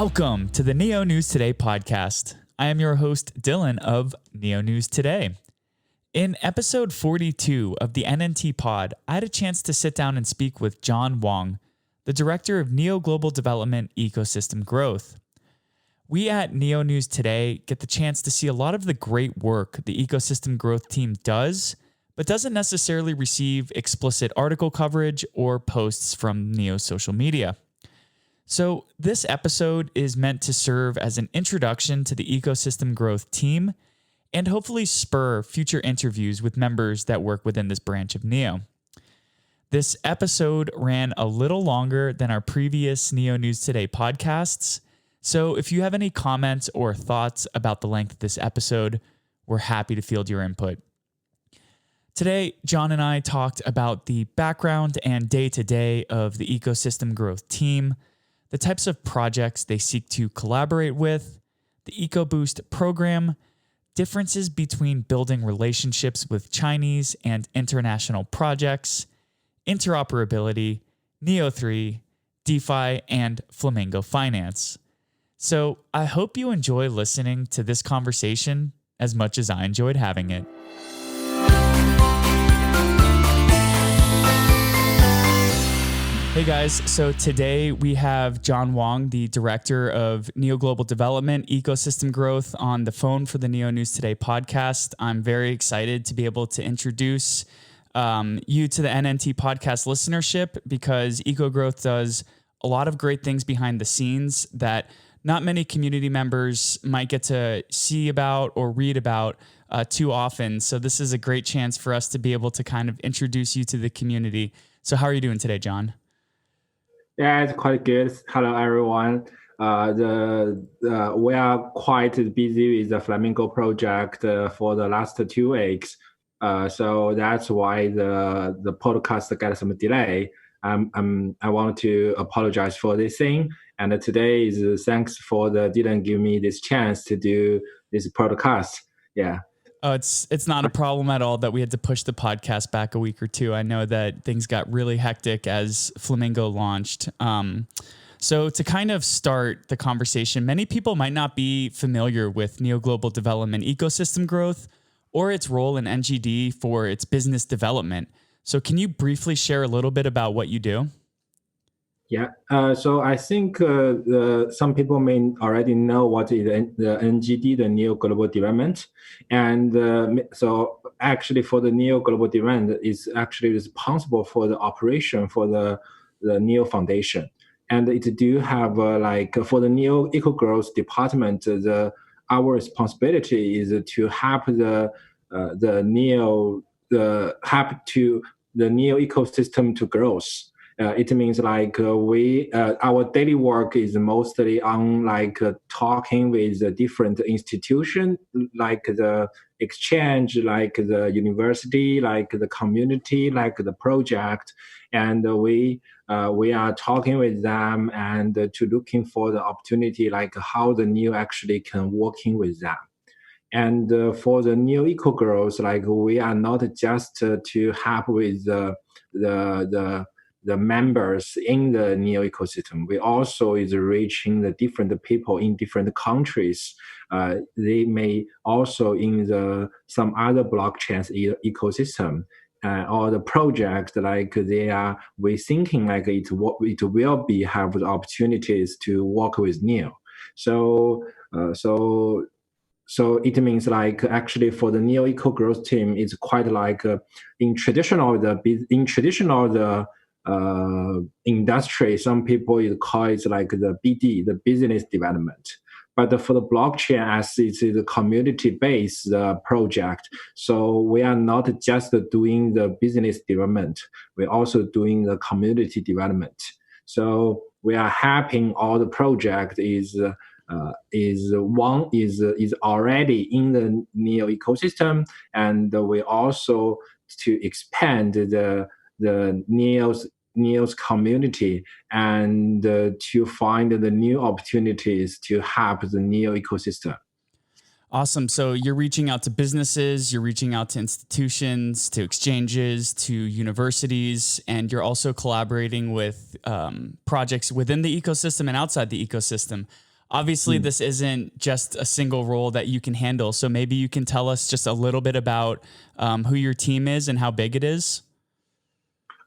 Welcome to the Neo News Today podcast. I am your host, Dylan of Neo News Today. In episode 42 of the NNT pod, I had a chance to sit down and speak with John Wang, the director of Neo Global Development Ecosystem Growth. We at Neo News Today get the chance to see a lot of the great work the ecosystem growth team does, but doesn't necessarily receive explicit article coverage or posts from Neo's social media. So this episode is meant to serve as an introduction to the ecosystem growth team and hopefully spur future interviews with members that work within this branch of Neo. This episode ran a little longer than our previous Neo News Today podcasts, so if you have any comments or thoughts about the length of this episode, we're happy to field your input. Today, John and I talked about the background and day-to-day of the ecosystem growth team, the types of projects they seek to collaborate with, the Ecoboost program, differences between building relationships with Chinese and international projects, interoperability, Neo3, DeFi, and Flamingo Finance. So I hope you enjoy listening to this conversation as much as I enjoyed having it. Hey guys, so today we have John Wang, the director of Neo Global Development Ecosystem Growth, on the phone for the Neo News Today podcast. I'm very excited to be able to introduce you to the NNT podcast listenership because EcoGrowth does a lot of great things behind the scenes that not many community members might get to see about or read about too often. So this is a great chance for us to be able to kind of introduce you to the community. So how are you doing today, John? Yeah, it's quite good. Hello, everyone. We are quite busy with the Flamingo project for the last 2 weeks. So that's why the podcast got some delay. I want to apologize for this thing. And today is thanks for didn't give me this chance to do this podcast. Yeah. Oh, it's not a problem at all that we had to push the podcast back a week or two. I know that things got really hectic as Flamingo launched. So to kind of start the conversation, many people might not be familiar with Neo Global Development Ecosystem Growth or its role in NGD for its business development. So can you briefly share a little bit about what you do? Yeah, so I think some people may already know what is the NGD, the Neo Global Development. And so actually for the Neo Global Development is actually responsible for the operation for the Neo Foundation. And it do have for the Neo Eco Growth Department, our responsibility is to help the Neo ecosystem to growth. It means our daily work is mostly on talking with the different institutions, like the exchange, like the university, like the community, like the project, and we are talking with them and to looking for the opportunity, like how the Neo actually can working with them. And for the Neo Eco Growth, we are not just to help with the members in the Neo ecosystem. We also is reaching the different people in different countries. They may also in some other blockchains ecosystem or the project we thinking it will be have the opportunities to work with Neo. So it means actually for the Neo Eco Growth team, it's quite in traditional industry, some people call it the BD, the business development. But for the blockchain, as it's a community-based project, so we are not just doing the business development, we're also doing the community development. So we are helping all the project is already in the Neo ecosystem, and we also to expand the Neo's community and to find the new opportunities to help the Neo ecosystem. Awesome. So you're reaching out to businesses, you're reaching out to institutions, to exchanges, to universities, and you're also collaborating with projects within the ecosystem and outside the ecosystem. Obviously, this isn't just a single role that you can handle. So maybe you can tell us just a little bit about who your team is and how big it is.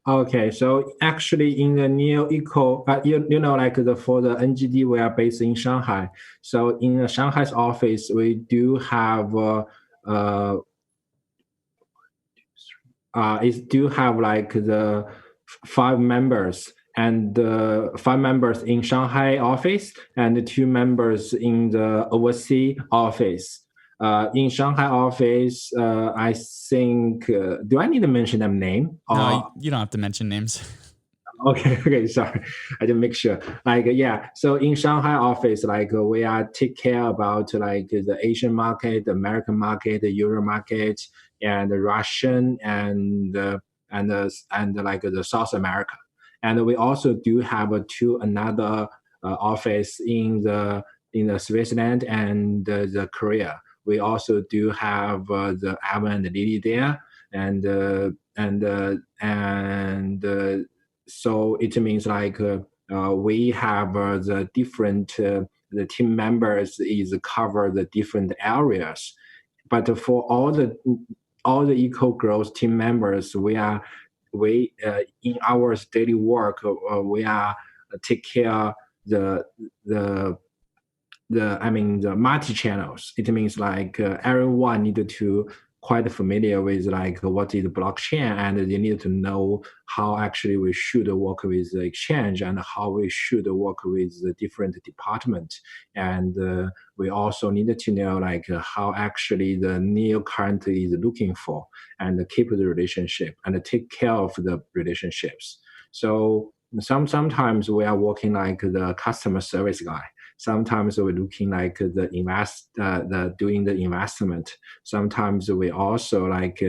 Okay, so actually in the Neo Eco, like for the NGD, we are based in Shanghai. So in the Shanghai's office, we do have uh, it do have like the 5 members, and 5 members in Shanghai office and 2 members in the overseas office. In Shanghai office, I think. Do I need to mention them name? No, you don't have to mention names. Okay, sorry, I didn't make sure. Like, yeah, so in Shanghai office, like we are take care about like the Asian market, the American market, the Euro market, and the Russian and like the South America. And we also do have another office in the Switzerland and the Korea. We also do have the Alvin and Lily there, and so it means like we have the different the team members is cover the different areas, but for all the eco growth team members, we in our daily work we are take care the the the multi channels. It means like everyone needed to quite familiar with like what is blockchain, and they need to know how actually we should work with the exchange and how we should work with the different department. And we also needed to know like how actually the neo currently is looking for, and keep the relationship and take care of the relationships. So sometimes we are working like the customer service guy. Sometimes we're looking like doing the investment. Sometimes we also like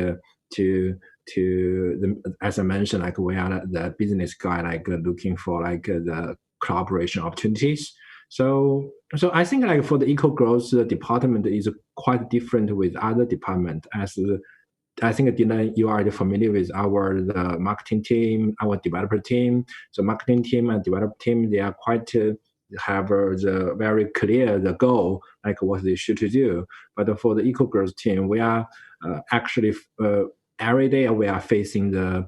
as I mentioned, like we are the business guy, like looking for like the collaboration opportunities. So I think like for the eco growth department is quite different with other department. As I think Dylan, you are already familiar with the marketing team, our developer team. So marketing team and developer team, they are quite have the very clear the goal, like what they should do. But for the eco growth team, we are actually every day we are facing the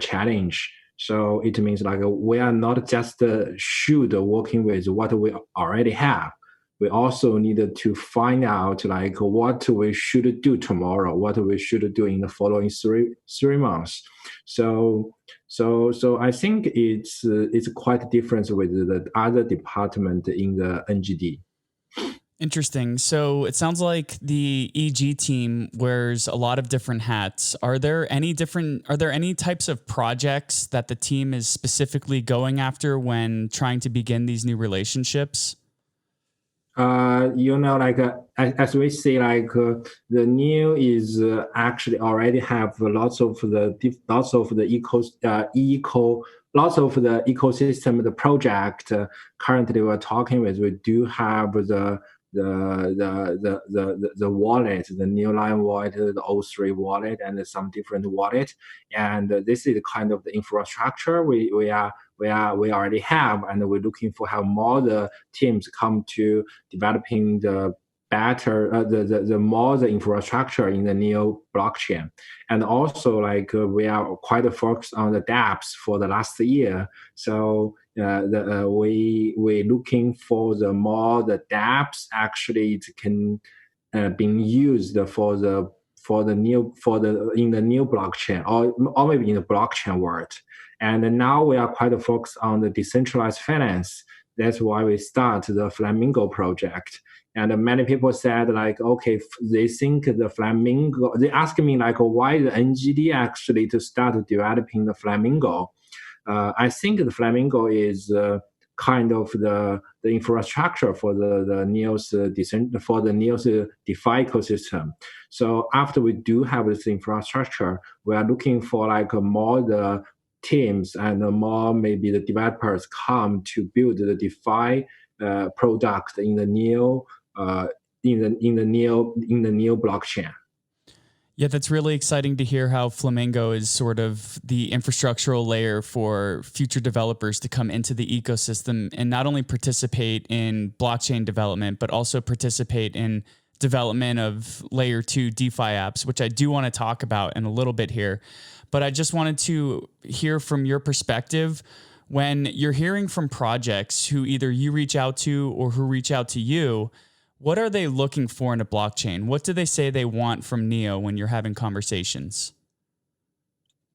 challenge. So it means like we are not just should working with what we already have. We also needed to find out like what we should do tomorrow, what we should do in the following three months. So I think it's quite different with the other department in the NGD. Interesting. So it sounds like the EG team wears a lot of different hats. Are there any types of projects that the team is specifically going after when trying to begin these new relationships? Like as we see, like the new is actually already have lots of the ecosystem, the project currently we're talking with. We do have the wallet, the new line wallet, the O3 wallet, and some different wallet. And this is kind of the infrastructure we already have, and we're looking for how more the teams come to developing the better the more the infrastructure in the neo blockchain. And also like we are quite focused on the dApps for the last year. So we looking for the more the dApps actually it can being used for the in the new blockchain, or maybe in the blockchain world. And now we are quite focused on the decentralized finance. That's why we start the Flamingo project. And many people said like, okay, they think the Flamingo, they ask me like, why the NGD actually to start developing the Flamingo? I think the Flamingo is kind of the infrastructure for the Neos for the Neos DeFi ecosystem. So after we do have this infrastructure, we are looking for like more the teams and more maybe the developers come to build the DeFi product in the Neo in the Neo blockchain. Yeah, that's really exciting to hear how Flamingo is sort of the infrastructural layer for future developers to come into the ecosystem and not only participate in blockchain development, but also participate in development of layer 2 DeFi apps, which I do want to talk about in a little bit here. But I just wanted to hear from your perspective when you're hearing from projects who either you reach out to or who reach out to you. What are they looking for in a blockchain? What do they say they want from Neo when you're having conversations?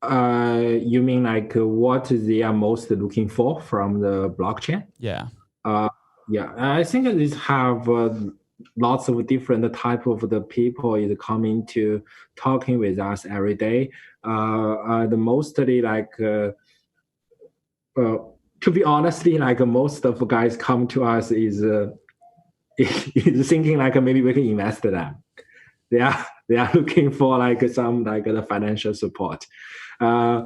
You mean like what they are most looking for from the blockchain? Yeah. Uh, yeah, I think these have lots of different type of the people is coming to talking with us every day. The mostly to be honestly, like most of the guys come to us is is thinking like maybe we can invest them. They are looking for like some like the financial support. Uh,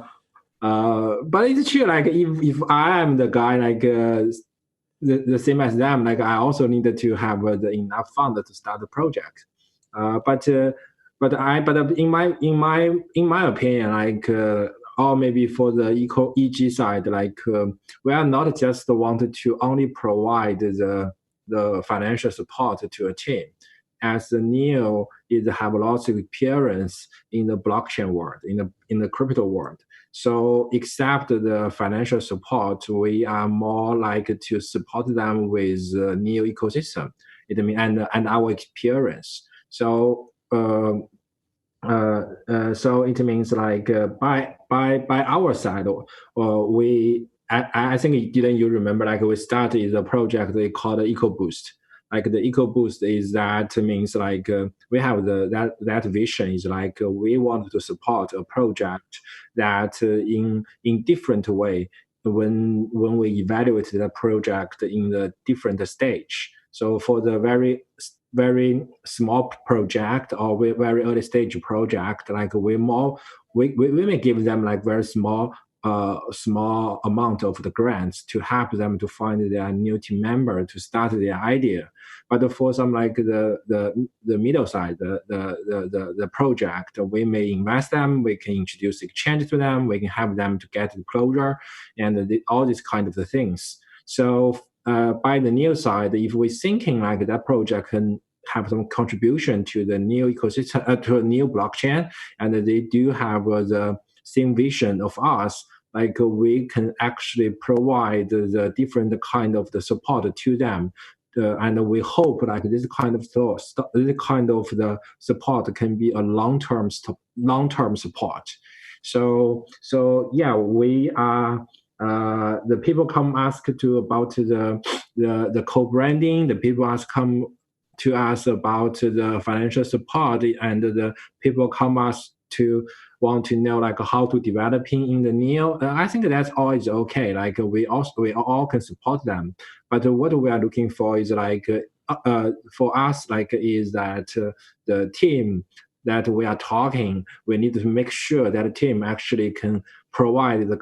but it's true. Like if I am the guy like the same as them, like I also needed to have the enough fund to start the project. But in my opinion, like or maybe for the EG side, like we are not just wanted to only provide the financial support to a team. As the Neo is have lots of experience in the blockchain world, in the crypto world. So except the financial support, we are more like to support them with Neo ecosystem. And our experience. So so it means like by our side, or we I think didn't you remember like we started the project they called Ecoboost. Like the Ecoboost is that means like we have that vision is like we want to support a project that in different way when we evaluate the project in the different stage. So for the very small project or very early stage project, like we may give them like very small amount of the grants to help them to find their new team member to start their idea. But for some like the middle side, the project, we may invest them, we can introduce exchange to them, we can help them to get the closure and all these kind of the things. So by the Neo side, if we're thinking like that project can have some contribution to the new ecosystem, to a new blockchain, and they do have the same vision of us, like we can actually provide the different kind of the support to them. And we hope like this kind of the support can be a long-term support. So yeah, we are the people come ask to about the co-branding. The people come to us about the financial support, and the people come us to want to know like how to developing in the Neo. I think that's always okay. Like we all can support them, but what we are looking for is like for us like is that the team that we are talking, we need to make sure that the team actually can provide the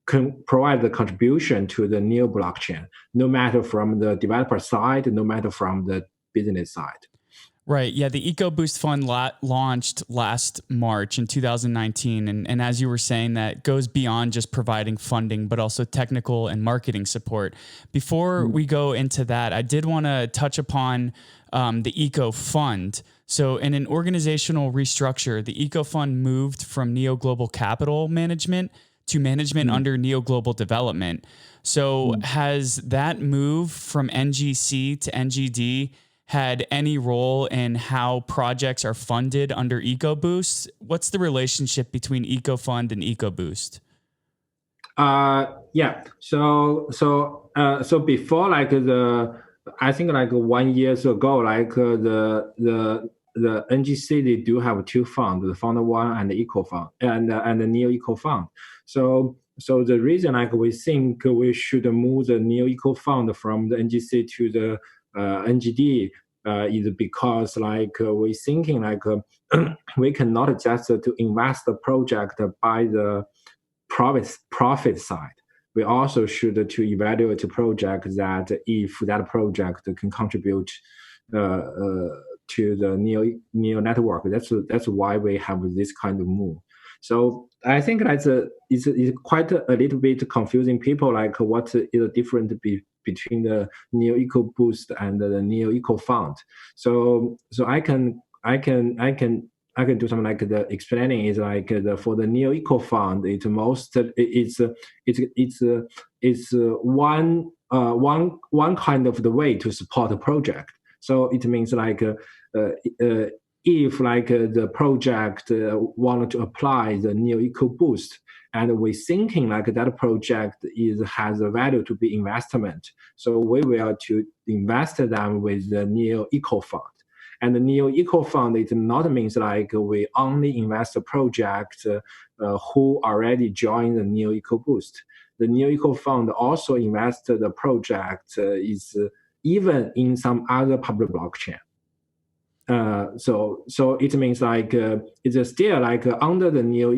can provide the contribution to the new blockchain, no matter from the developer side, no matter from the business side. Right. Yeah. The Ecoboost Fund launched last March in 2019. And as you were saying, that goes beyond just providing funding, but also technical and marketing support. Before we go into that, I did want to touch upon the Eco Fund. So in an organizational restructure, the Eco Fund moved from Neo Global Capital Management to management under Neo Global Development. So has that move from NGC to NGD had any role in how projects are funded under Ecoboost? What's the relationship between EcoFund and Ecoboost? Yeah. So before like I think like 1 year ago, like the NGC they do have two funds, the Fund One and the Eco Fund and the Neo Eco Fund. So the reason like we think we should move the Neo Eco Fund from the NGC to the NGD is because like we thinking like we cannot just to invest the project by the profit side. We also should to evaluate a project that if that project can contribute to the Neo network. That's why we have this kind of move. So I think that's it's quite a little bit confusing people, like what is the difference between the Neo Ecoboost and the Neo Eco Fund. So I can do something like the explaining is like for the Neo Eco Fund, it's one kind of the way to support a project. So it means like if like the project wanted to apply the Neo Eco Boost, and we're thinking like that project has a value to be investment, so we will to invest them with the Neo Eco Fund. And the Neo Eco Fund, it not means like we only invest a project who already joined the Neo Eco Boost. The Neo Eco Fund also invests the project is even in some other public blockchain. So it means like it's still like under the Neo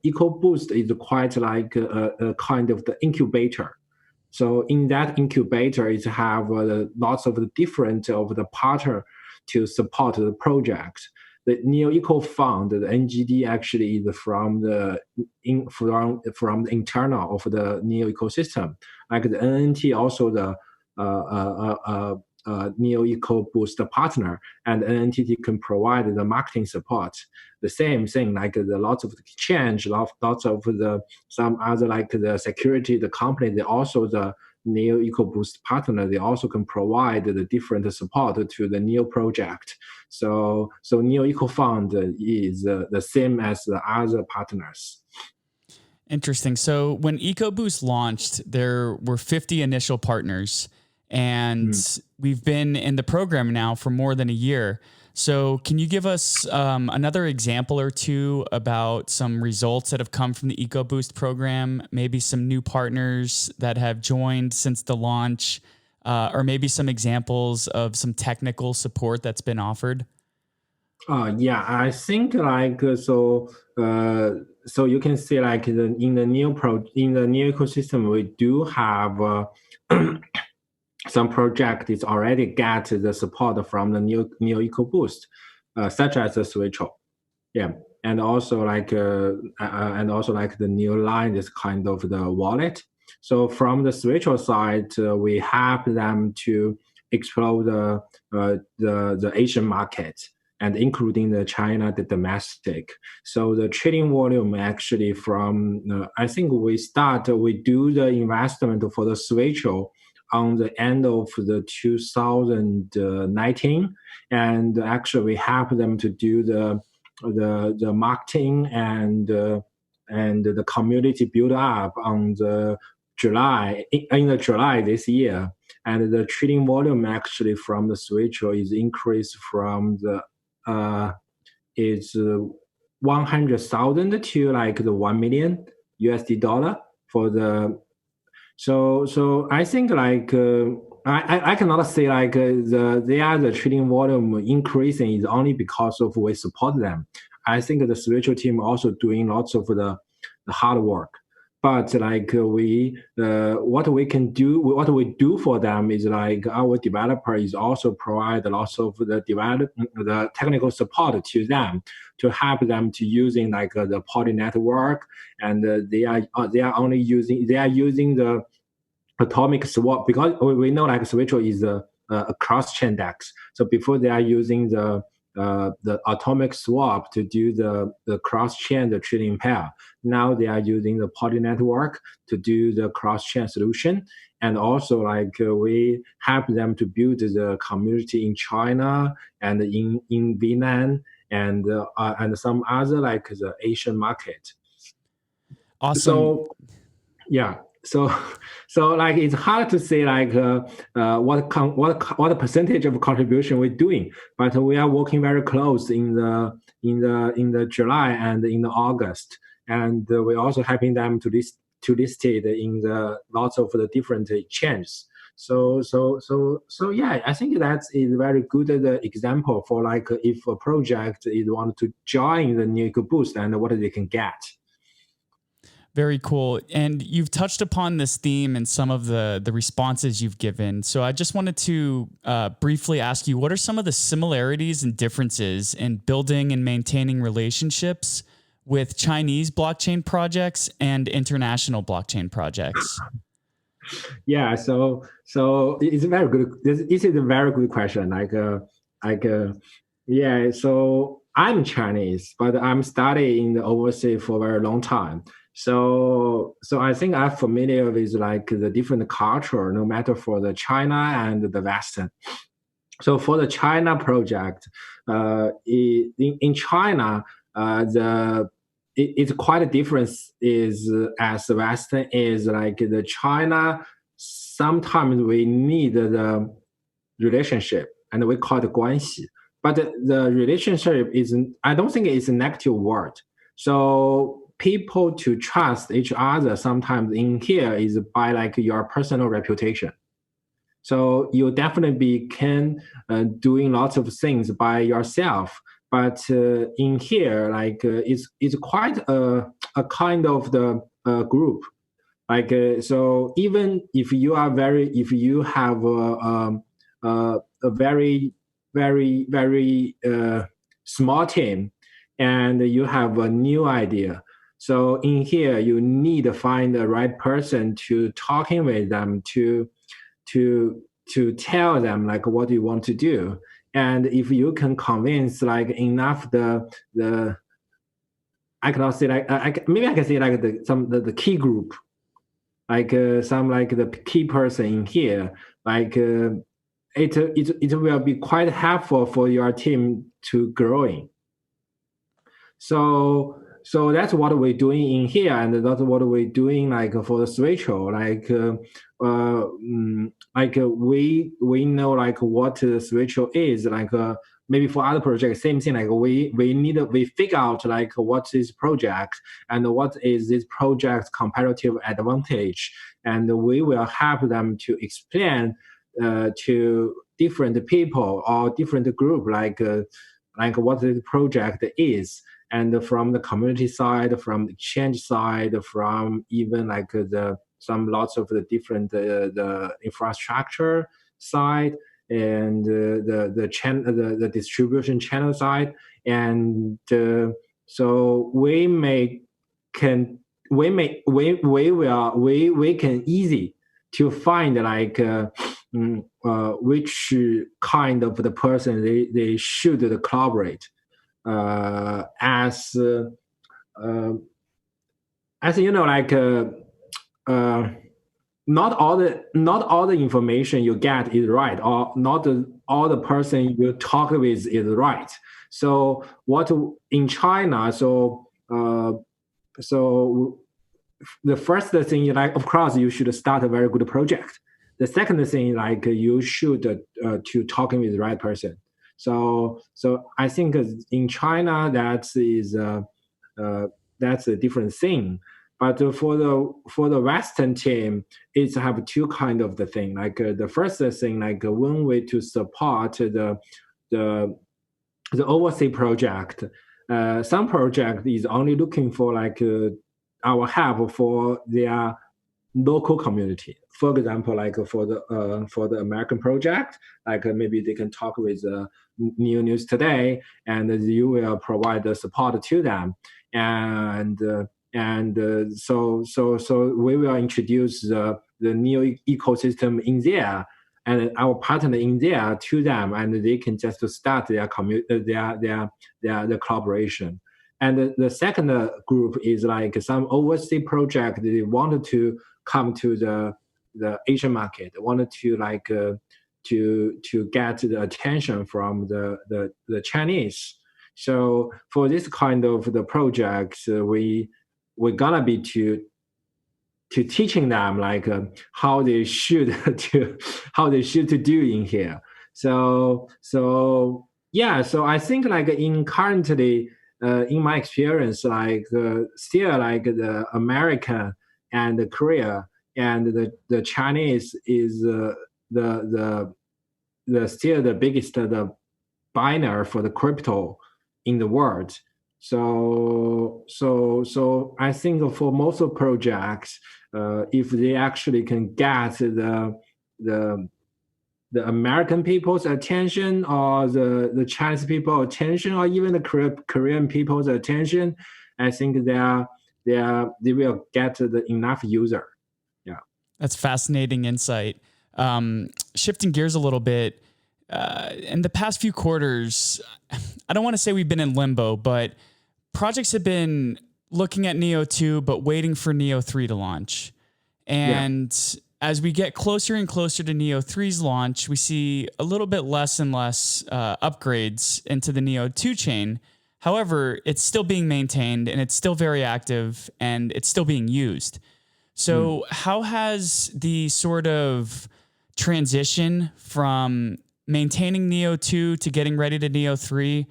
Eco Boost is quite like a kind of the incubator. So in that incubator, it have lots of the different of the partner to support the project. The Neo Eco Fund, the NGD, actually is from the internal of the Neo ecosystem. Like the NNT, also the Neo Eco Boost partner, and NNT can provide the marketing support. The same thing, like the lots of exchange, lots of the some other like the security, the company, they also the Neo Eco Boost partner, they also can provide the different support to the Neo project. So Neo Eco Fund is the same as the other partners. Interesting. So when Ecoboost launched, there were 50 initial partners, and we've been in the program now for more than a year. So can you give us another example or two about some results that have come from the Ecoboost program, maybe some new partners that have joined since the launch, or maybe some examples of some technical support that's been offered? Yeah, I think like so you can see like in the Neo ecosystem, we do have some project is already get the support from the Neo Ecoboost, such as the Switcho. Yeah, and also like the Neo Line is kind of the wallet. So from the Switcho side, we help them to explore the Asian market, and including the China, the domestic. So the trading volume actually from I think we do the investment for the Switcho on the end of the 2019, and actually we help them to do the marketing and the community build up on the July this year, and the trading volume actually from the Switcho is increased from the is 100,000 to like the $1 million USD for the. So I think like I cannot say like the trading volume increasing is only because of we support them. I think the spiritual team also doing lots of the hard work. But like what we do for them is like our developer is also provide lots of the technical support to them to help them to using like the Poly network, and they are using the atomic swap, because we know like Switcho is a cross-chain DEX. So before they are using the atomic swap to do the cross-chain, the trading pair. Now they are using the Poly network to do the cross-chain solution. And also like we help them to build the community in China and in Vietnam and some other like the Asian market. Awesome. So yeah. So like it's hard to say like what percentage of contribution we're doing, but we are working very close in the July and in the August, and we're also helping them to list it in the lots of the different exchanges. So yeah, I think that is very good example for like if a project is want to join the Neo Ecoboost and what they can get. Very cool. And you've touched upon this theme in some of the responses you've given. So I just wanted to briefly ask you, what are some of the similarities and differences in building and maintaining relationships with Chinese blockchain projects and international blockchain projects? Yeah, so it's a very good. This is a very good question. Yeah. So I'm Chinese, but I'm studying overseas for a very long time. So I think I'm familiar with like the different culture, no matter for the China and the Western. So for the China project, in China, it's quite a difference is as the Western is like the China. Sometimes we need the relationship, and we call it 关系. But the relationship isn't. I don't think it's a negative word. So people to trust each other sometimes in here is by like your personal reputation. So you definitely can doing lots of things by yourself. But in here, like it's quite a kind of the group. Like so, even if you are if you have a very very small team, and you have a new idea. So in here, you need to find the right person to talking with them to to tell them like what you want to do. And if you can convince like enough the I cannot say like maybe I can say like the key group, like some like the key person in here, like it will be quite helpful for your team to growing. So that's what we're doing in here, and that's what we're doing like for the switcher. We know like what the switcher is like. Maybe for other projects, same thing. Like we figure out like what is project and what is this project's comparative advantage, and we will help them to explain to different people or different group like what this project is. And from the community side, from the exchange side, from even like some lots of the different the infrastructure side, and the distribution channel side. And so we can easy to find like which kind of the person they should collaborate as you know, like not all the information you get is right, or not all the person you talk with is right. So what in China? So the first thing, like of course, you should start a very good project. The second thing, like you should to talking with the right person. So I think in China that's a different thing. But for the Western team, it's have two kind of the thing. Like the first thing, like one way to support the overseas project. Some project is only looking for like our help for their local community. For example, like for the American project, like maybe they can talk with New News Today, and you will provide the support to them. And so we will introduce the new ecosystem in there, and our partner in there to them, and they can just start their their collaboration. And the second group is like some overseas project. They wanted to come to the Asian market. They wanted to like to get the attention from the Chinese. So for this kind of the projects, we're gonna be to teaching them like how they should to do in here. So yeah. So I think like in currently in my experience, like still like the American and the Korea and the Chinese is the still the biggest the buyer for the crypto in the world. So I think for most of projects, if they actually can get the the American people's attention or the Chinese people attention or even the Korean people's attention, I think they will get the enough user. Yeah. That's fascinating insight. Shifting gears a little bit, in the past few quarters, I don't want to say we've been in limbo, but projects have been looking at Neo 2, but waiting for Neo 3 to launch. And as we get closer and closer to Neo 3's launch, we see a little bit less and less upgrades into the Neo 2 chain. However, it's still being maintained and it's still very active and it's still being used. So how has the sort of transition from maintaining Neo 2 to getting ready to Neo 3,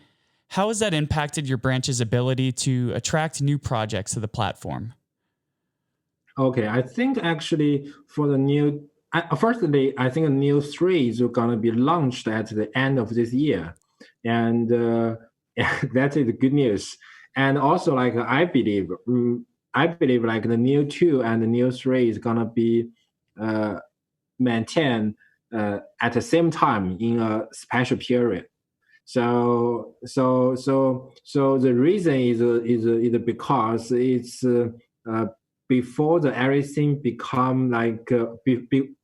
how has that impacted your branch's ability to attract new projects to the platform? Okay, I think actually for the new, firstly, I think Neo 3 is going to be launched at the end of this year. And that is good news. And also, like, I believe like the Neo 2 and the Neo 3 is going to be maintained at the same time in a special period. So the reason is because it's before the everything become like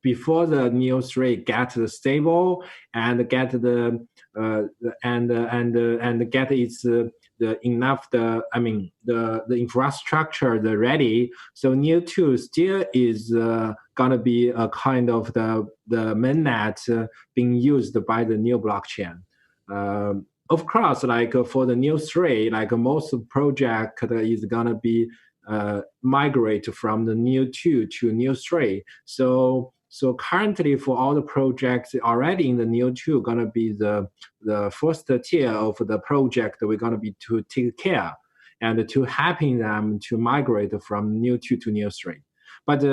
before the Neo 3 get stable and get the and get its the enough the infrastructure the ready. So Neo 2 still is gonna be a kind of the mainnet being used by the Neo blockchain. Of course, like for the Neo 3, like most project is gonna be migrate from the Neo 2 to Neo 3. So currently for all the projects already in the Neo 2 gonna be the first tier of the project we're gonna be to take care and to helping them to migrate from Neo 2 to Neo 3. But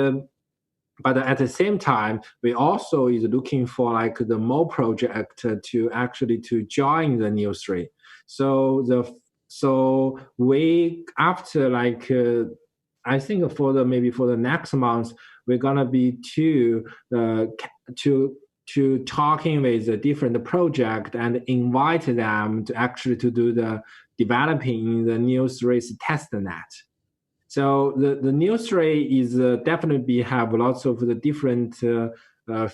at the same time, we also is looking for like the more project to actually to join the Neo 3. So we after like I think for the maybe for the next month we're gonna be to talking with a different project and invite them to actually to do the developing in the Neo 3's testnet. So the Neo 3 is definitely have lots of the different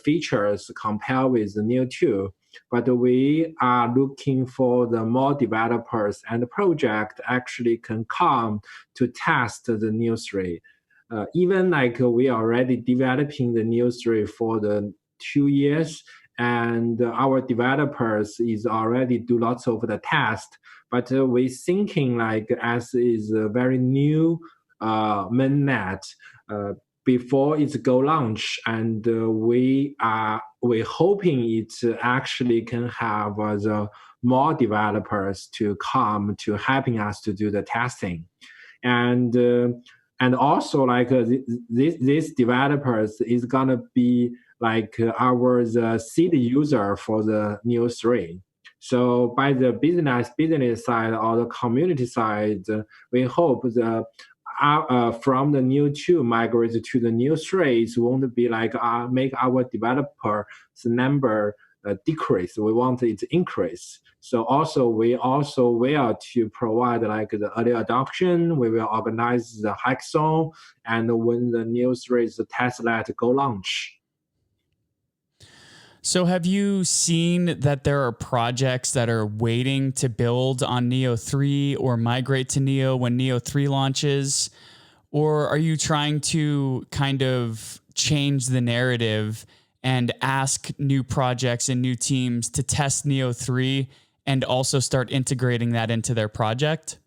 features compared with the Neo 2, but we are looking for the more developers and the project actually can come to test the Neo 3. Even like we are already developing the Neo 3 for the 2 years, and our developers is already do lots of the test, but we thinking like as is a very new mainnet before it's go launch, and we hoping it actually can have the more developers to come to helping us to do the testing, and also like these developers is gonna be like our the seed user for the Neo 3. So by the business side or the community side, we hope the from the Neo 2 migrate to the Neo 3 it won't be like make our developers number decrease. We want it to increase. So we also will to provide like the early adoption. We will organize the hackathon, and when the Neo 3's testnet go launch. So have you seen that there are projects that are waiting to build on Neo 3 or migrate to Neo when Neo 3 launches? Or are you trying to kind of change the narrative and ask new projects and new teams to test Neo 3 and also start integrating that into their project?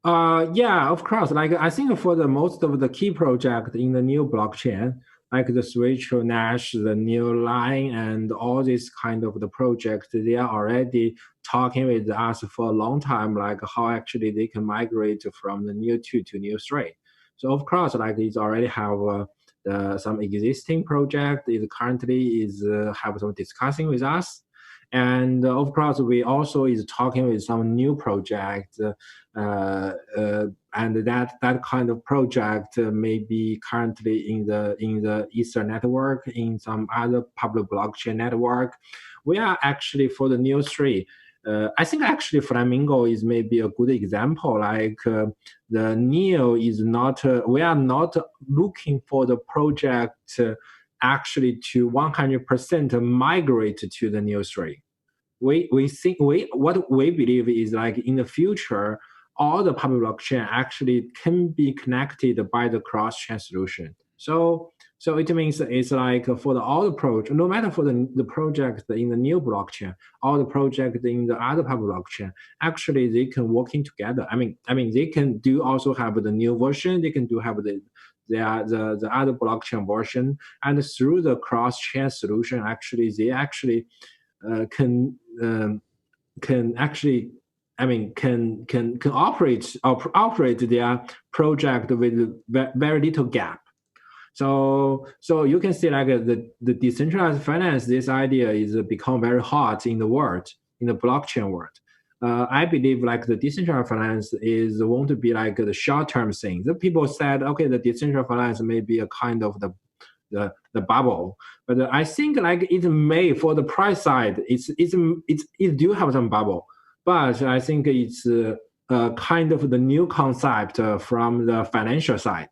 Yeah, of course. Like I think for the most of the key project in the Neo blockchain, like the Switch, Nash, the Neo Line, and all these kind of the projects, they are already talking with us for a long time, like how actually they can migrate from the Neo 2 to Neo 3. So of course, like it's already have some existing project is currently is have some discussing with us, And of course, we also is talking with some new project, and that kind of project may be currently in the Ether network, in some other public blockchain network. We are actually for the Neo 3. I think actually Flamingo is maybe a good example. Like the Neo is not, we are not looking for the project actually to 100% migrate to the Neo 3. We think what we believe is like in the future, all the public blockchain actually can be connected by the cross-chain solution. So it means it's like for all the project, no matter for the project in the new blockchain, all the project in the other public blockchain, actually they can working together. I mean they can do also have the new version. They can do have the other blockchain version, and through the cross-chain solution, actually they actually can actually can operate their project with very little gap. So you can see like the decentralized finance, this idea is become very hot in the world, in the blockchain world. I believe like the decentralized finance is want to be like the short-term thing. The people said, okay, the decentralized finance may be a kind of the bubble, but I think like it may for the price side, it do have some bubble, but I think it's kind of the new concept from the financial side.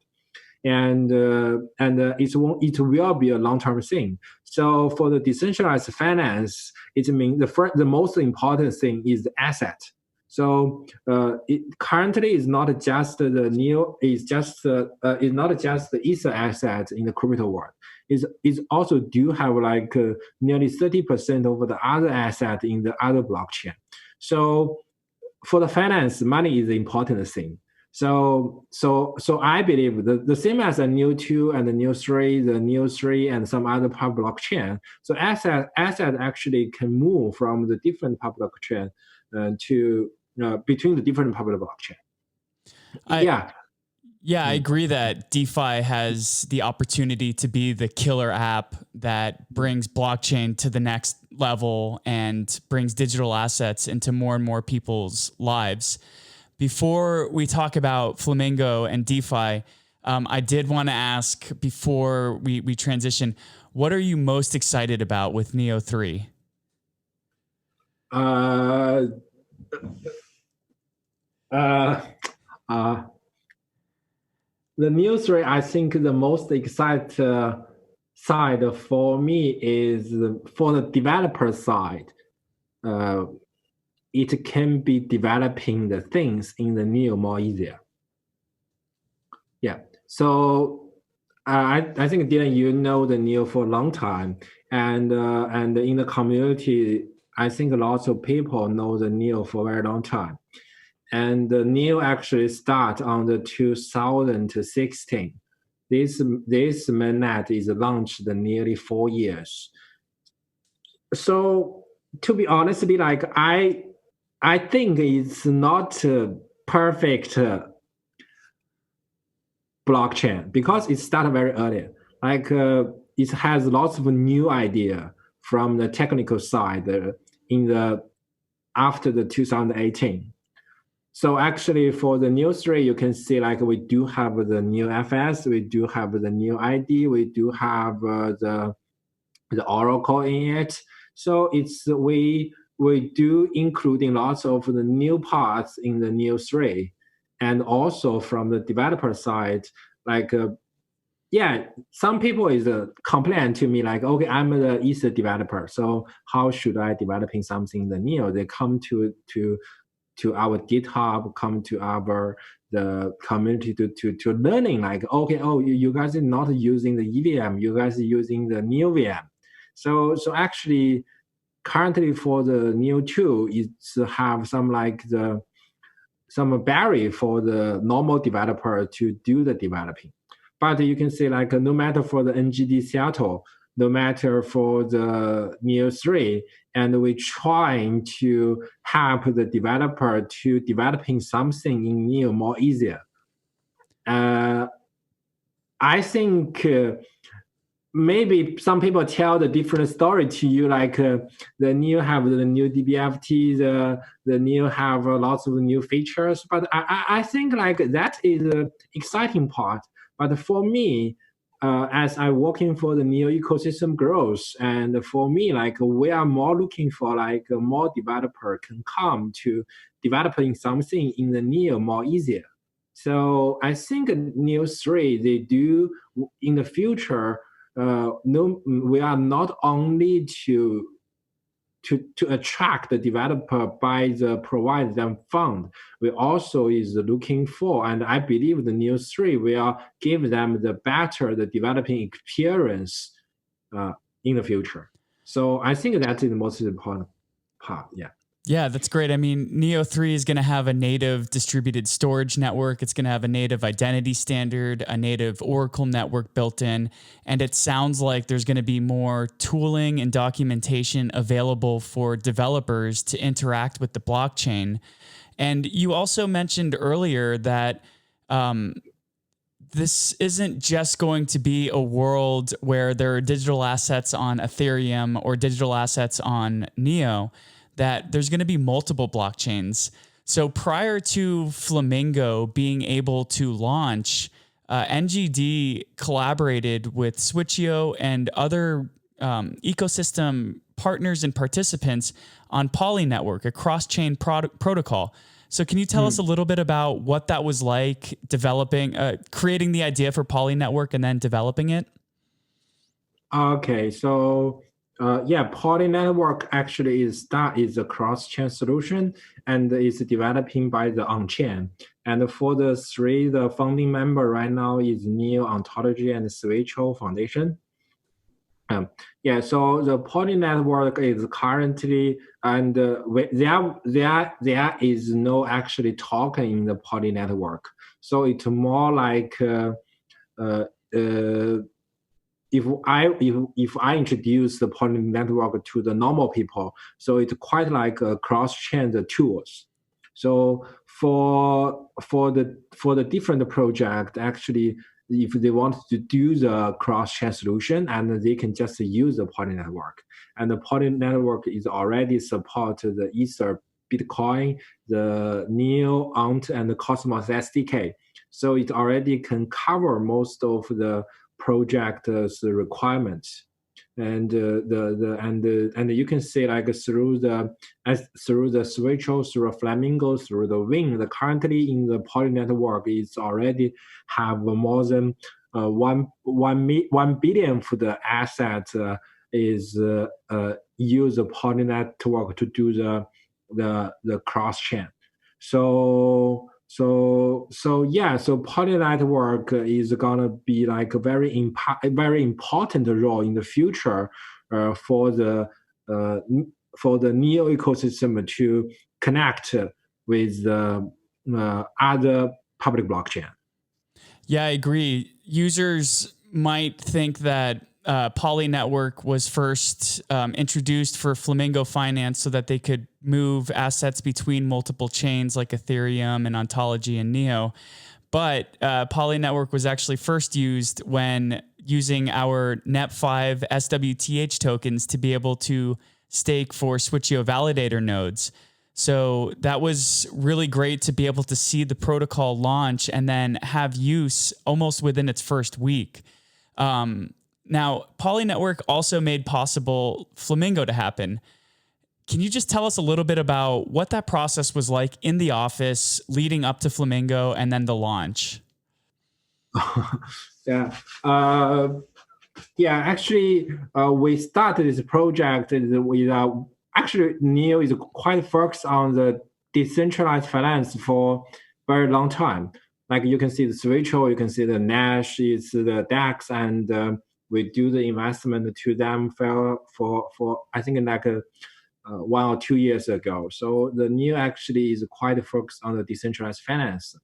And it will be a long-term thing. So for the decentralized finance, it means the most important thing is the asset. So it currently is not just the neo, it's not just the Ether asset in the crypto world. Is also do have like nearly 30% of the other asset in the other blockchain. So for the finance, money is the important thing. So I believe the same as the Neo 2 and the Neo 3, the Neo 3 and some other public blockchain. So asset actually can move from the different public blockchain to between the different public blockchain. I agree that DeFi has the opportunity to be the killer app that brings blockchain to the next level and brings digital assets into more and more people's lives. Before we talk about Flamingo and DeFi, I did want to ask before we transition, what are you most excited about with Neo 3? The Neo 3, I think the most exciting side for me is for the developer side. It can be developing the things in the Neo more easier. Yeah. So I think Dylan, you know the Neo for a long time, and in the community, I think lots of people know the Neo for a very long time. And the Neo actually start on the 2016. This mainnet is launched nearly 4 years. So to be honestly, like I think it's not a perfect blockchain because it started very early. Like it has lots of new idea from the technical side after the 2018. So actually for the Neo 3, you can see like we do have the new FS, we do have the new ID, we do have the Oracle in it. So we do including lots of the new parts in the Neo 3. And also from the developer side, like some people is complain to me like, okay, I'm the Ether developer, so how should I developing something in the Neo? They come to our GitHub, come to the community to learning like, okay, you guys are not using the EVM, you guys are using the Neo VM. So actually currently for the Neo 2, it's have some barrier for the normal developer to do the developing. But you can see like no matter for the NGD Seattle, no matter for the Neo 3, and we're trying to help the developer to developing something in Neo more easier. I think maybe some people tell the different story to you, like the new have the new DBFT, the new have lots of new features. But I think like that is the exciting part. But for me, as I'm working for the new ecosystem growth, and for me, like we are more looking for like a more developer can come to developing something in the Neo more easier. So I think Neo 3, they do in the future, no, we are not only to attract the developer by the provide them fund. We also is looking for, and I believe the Neo 3 will give them the better the developing experience in the future. So I think that is the most important part. Yeah. Yeah, that's great. I mean, Neo 3 is going to have a native distributed storage network. It's going to have a native identity standard, a native Oracle network built in. And it sounds like there's going to be more tooling and documentation available for developers to interact with the blockchain. And you also mentioned earlier that this isn't just going to be a world where there are digital assets on Ethereum or digital assets on Neo, that there's going to be multiple blockchains. So prior to Flamingo being able to launch, NGD collaborated with Switcheo and other ecosystem partners and participants on Poly Network, a cross-chain protocol. So can you tell us a little bit about what that was like developing, creating the idea for Poly Network and then developing it? Okay, so Poly Network actually is a cross-chain solution and is developing by the on-chain. And for the founding member right now is Neo Ontology and Switcheo Foundation. So the Poly Network is currently, and there is no actually token in the Poly Network. So it's more like if I introduce the Poly Network to the normal people, so it's quite like a cross-chain tools. So for the different project, actually, if they want to do the cross-chain solution, and they can just use the Poly Network, and the Poly Network is already support the Ether, Bitcoin, the Neo, Ant, and the Cosmos SDK. So it already can cover most of the project's requirements, and you can see like through the Switcheo, through Flamingo, through the Wing. Currently in the Poly Network is already have more than 1 billion for the asset is use the Poly Network to do the cross chain. So Poly Network is gonna be like a very important role in the future for the Neo ecosystem to connect with the other public blockchain. Yeah, I agree. Users might think that Poly Network was first introduced for Flamingo Finance so that they could move assets between multiple chains like Ethereum and Ontology and Neo. But Poly Network was actually first used when using our NEP5 SWTH tokens to be able to stake for Switcheo validator nodes. So that was really great to be able to see the protocol launch and then have use almost within its first week. Now, Poly Network also made possible Flamingo to happen. Can you just tell us a little bit about what that process was like in the office leading up to Flamingo and then the launch? Actually, we started this project with actually Neo is quite focused on the decentralized finance for very long time. Like you can see the Switcheo, you can see the Nash, it's the DEX, and we do the investment to them for I think like 1 or 2 years ago. So the Neo actually is quite focused on the decentralized finance.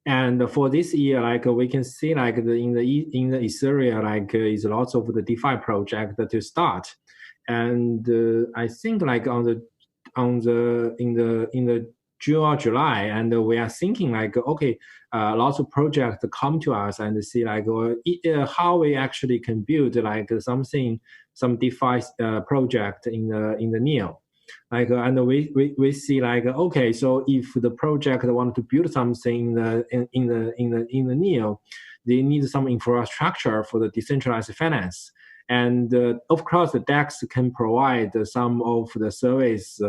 And for this year, like we can see, like in the Ethereum, like is lots of the DeFi project to start, and I think like in the June or July, and we are thinking like, okay, lots of projects come to us and see like how we actually can build like some DeFi project in the Neo. Like and we see like, okay, so if the project want to build something in the Neo, they need some infrastructure for the decentralized finance. And of course, the DEX can provide some of the service,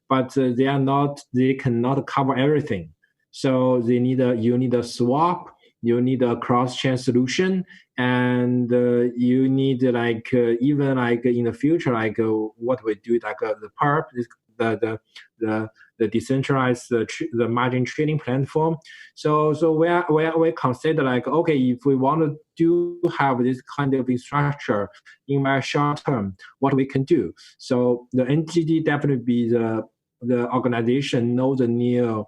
but they cannot cover everything. So you need a swap, you need a cross-chain solution, and you need like even like in the future, like what we do, like the perp, the decentralized the margin trading platform. So we consider like, okay, if we want to have this kind of infrastructure in very short term, what we can do. So the NTD definitely be the organization know the Neo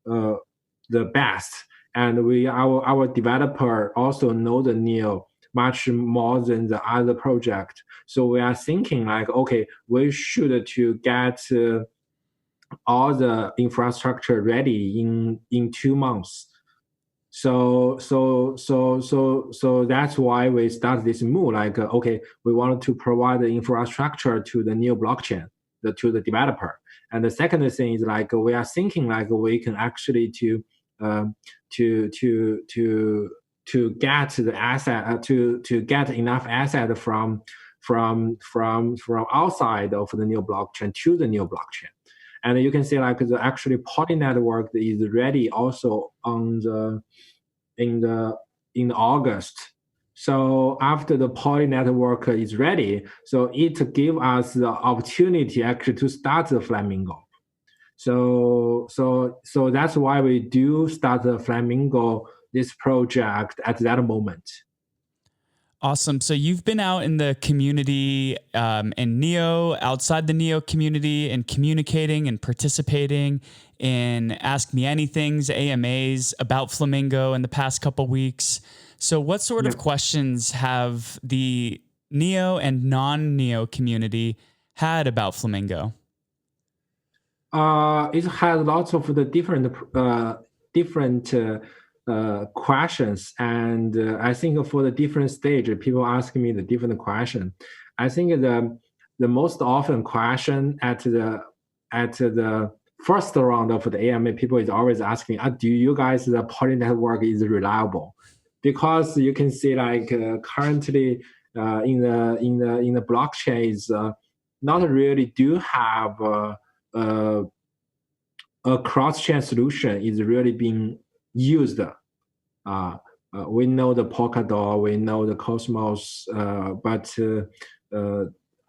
the best, and our developer also know the Neo much more than the other project. So we are thinking like, okay, we should to get all the infrastructure ready in 2 months. So that's why we start this move. Like, okay, we want to provide the infrastructure to the Neo blockchain, to the developer. And the second thing is like we are thinking like we can actually to get the asset to get enough asset from outside of the Neo blockchain to the Neo blockchain. And you can see like the actually Poly network is ready also in August. So after the Poly network is ready, so it gives us the opportunity actually to start the Flamingo. So that's why we do start the Flamingo, this project at that moment. Awesome. So you've been out in the community in Neo, outside the Neo community, and communicating and participating in Ask Me Anythings, AMAs about Flamingo in the past couple weeks. So what sort of questions have the Neo and non-Neo community had about Flamingo? It has lots of the different questions, and I think for the different stage, people ask me the different question. I think the most often question at the first round of the AMA, people is always asking, do you guys the Poly network is reliable? Because you can see like currently in the blockchain is not really do have a cross-chain solution is really being used. We know the Polkadot, we know the Cosmos, but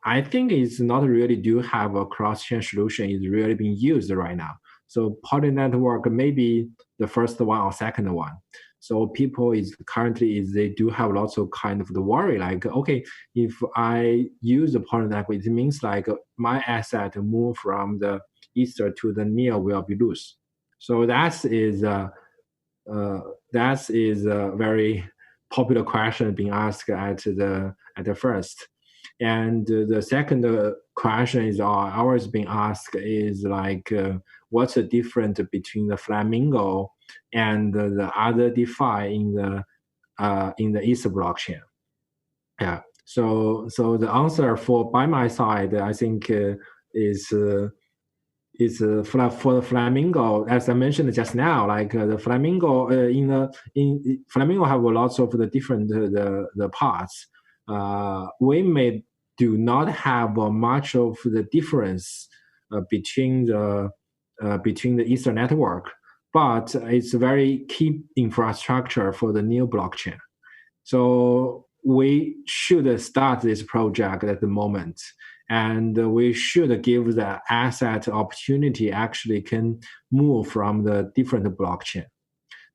I think it's not really do have a cross-chain solution is really being used right now. So Poly network may be the first one or second one. So people they do have lots of kind of the worry like, okay, if I use the Poly network, it means like my asset move from the Ether to the Neo will be loose. So that is a very popular question being asked at the first. And the second question is always being asked is like, what's the difference between the Flamingo and the other DeFi in the Ether blockchain? Yeah. So the answer by my side, I think is for the Flamingo, as I mentioned just now, like the Flamingo in Flamingo have lots of the different the parts. We do not have much of the difference between the Ether network, but it's a very key infrastructure for the new blockchain. So we should start this project at the moment, and we should give the asset opportunity actually can move from the different blockchain.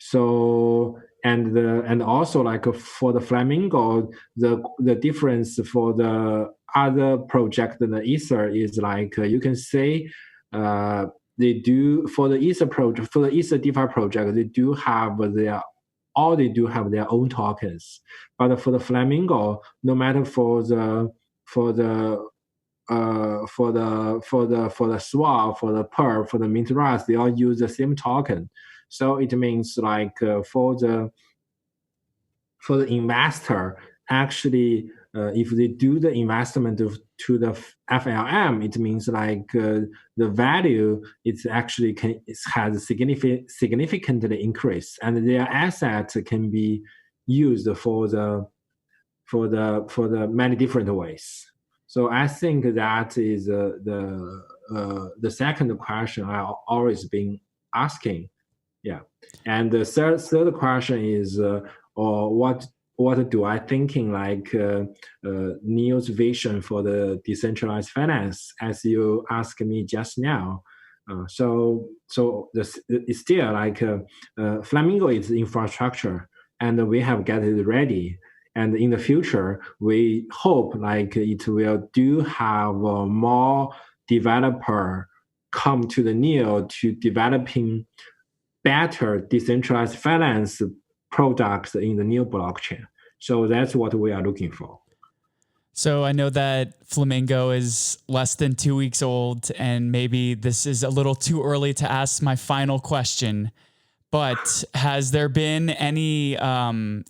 So and also like for the Flamingo, the difference for the other project than the Ether is like you can say they do for the Ether project, for the Ether DeFi project, they do have their own tokens. But for the Flamingo, no matter for the swap, for the perp, for the mint rust, they all use the same token. So it means like for the investor, actually, if they do the investment to the FLM, it means like the value is actually has significantly increased, and their asset can be used for the many different ways. So I think that is the second question I always been asking. Yeah, and the third question is, what do I thinking like Neo's vision for the decentralized finance, as you asked me just now. So it's still like Flamingo is infrastructure, and we have get it ready. And in the future, we hope like it will do have more developer come to the Neo to developing better decentralized finance products in the new blockchain. So that's what we are looking for. So I know that Flamingo is less than 2 weeks old, and maybe this is a little too early to ask my final question, but has there been any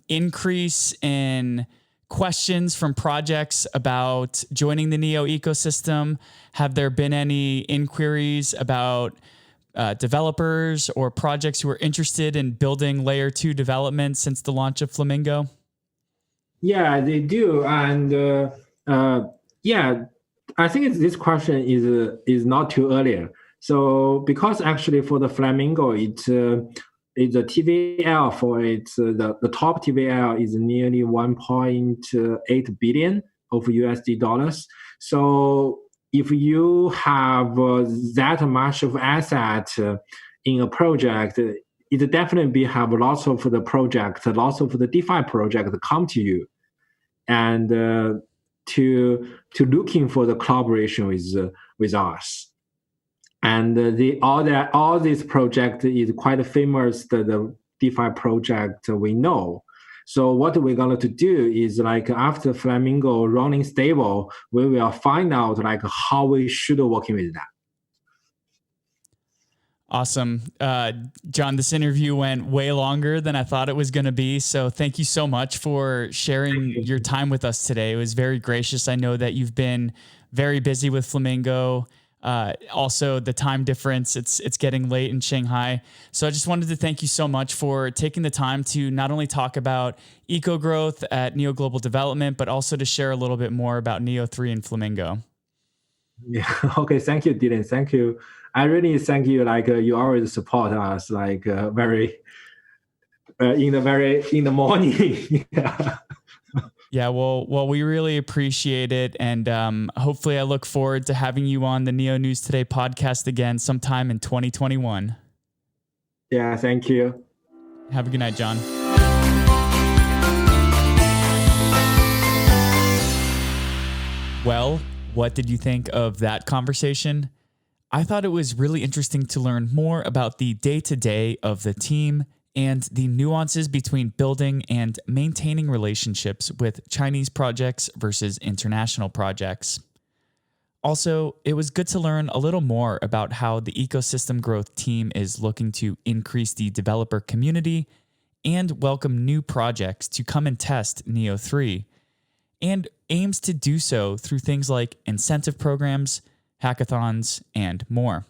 increase in questions from projects about joining the Neo ecosystem? Have there been any inquiries about developers or projects who are interested in building layer 2 development since the launch of Flamingo? Yeah, they do. And yeah, I think this question is not too early. So because actually for the Flamingo, it's the TVL for it, the top TVL is nearly 1.8 billion of USD dollars. So if you have that much of asset in a project, it definitely have lots of the project, lots of the DeFi project come to you, and to looking for the collaboration with us. And all this project is quite famous, the DeFi project we know. So what we're going to do is like after Flamingo running stable, we will find out like how we should working with that. Awesome. John, this interview went way longer than I thought it was going to be. So thank you so much for sharing your time with us today. It was very gracious. I know that you've been very busy with Flamingo. Also the time difference, it's getting late in Shanghai. So I just wanted to thank you so much for taking the time to not only talk about eco growth at Neo Global Development, but also to share a little bit more about Neo3 and Flamingo. Yeah. Okay. Thank you, Dylan. Thank you. I really thank you. Like you always support us. Like very in the morning. Yeah. Yeah. Well, we really appreciate it, and hopefully, I look forward to having you on the Neo News Today podcast again sometime in 2021. Yeah. Thank you. Have a good night, John. Well, what did you think of that conversation? I thought it was really interesting to learn more about the day-to-day of the team and the nuances between building and maintaining relationships with Chinese projects versus international projects. Also, it was good to learn a little more about how the ecosystem growth team is looking to increase the developer community and welcome new projects to come and test Neo3, and aims to do so through things like incentive programs, hackathons, and more.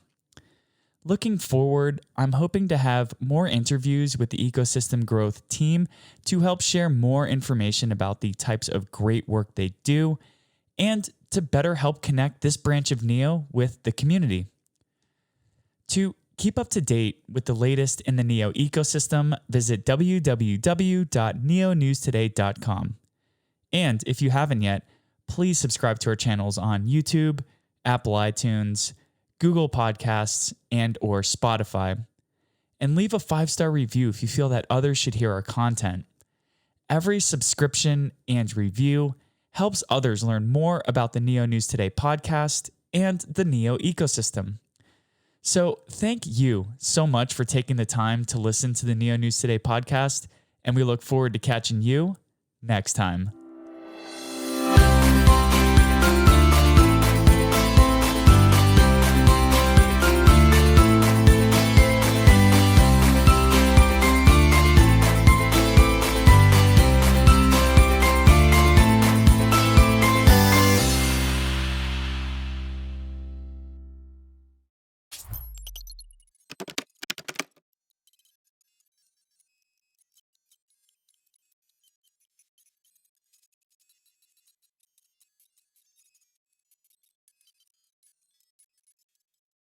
Looking forward, I'm hoping to have more interviews with the ecosystem growth team to help share more information about the types of great work they do and to better help connect this branch of Neo with the community. To keep up to date with the latest in the Neo ecosystem, visit www.neonewstoday.com. And if you haven't yet, please subscribe to our channels on YouTube, Apple iTunes, Google Podcasts, and or Spotify. And leave a 5-star review if you feel that others should hear our content. Every subscription and review helps others learn more about the Neo News Today podcast and the Neo ecosystem. So thank you so much for taking the time to listen to the Neo News Today podcast, and we look forward to catching you next time.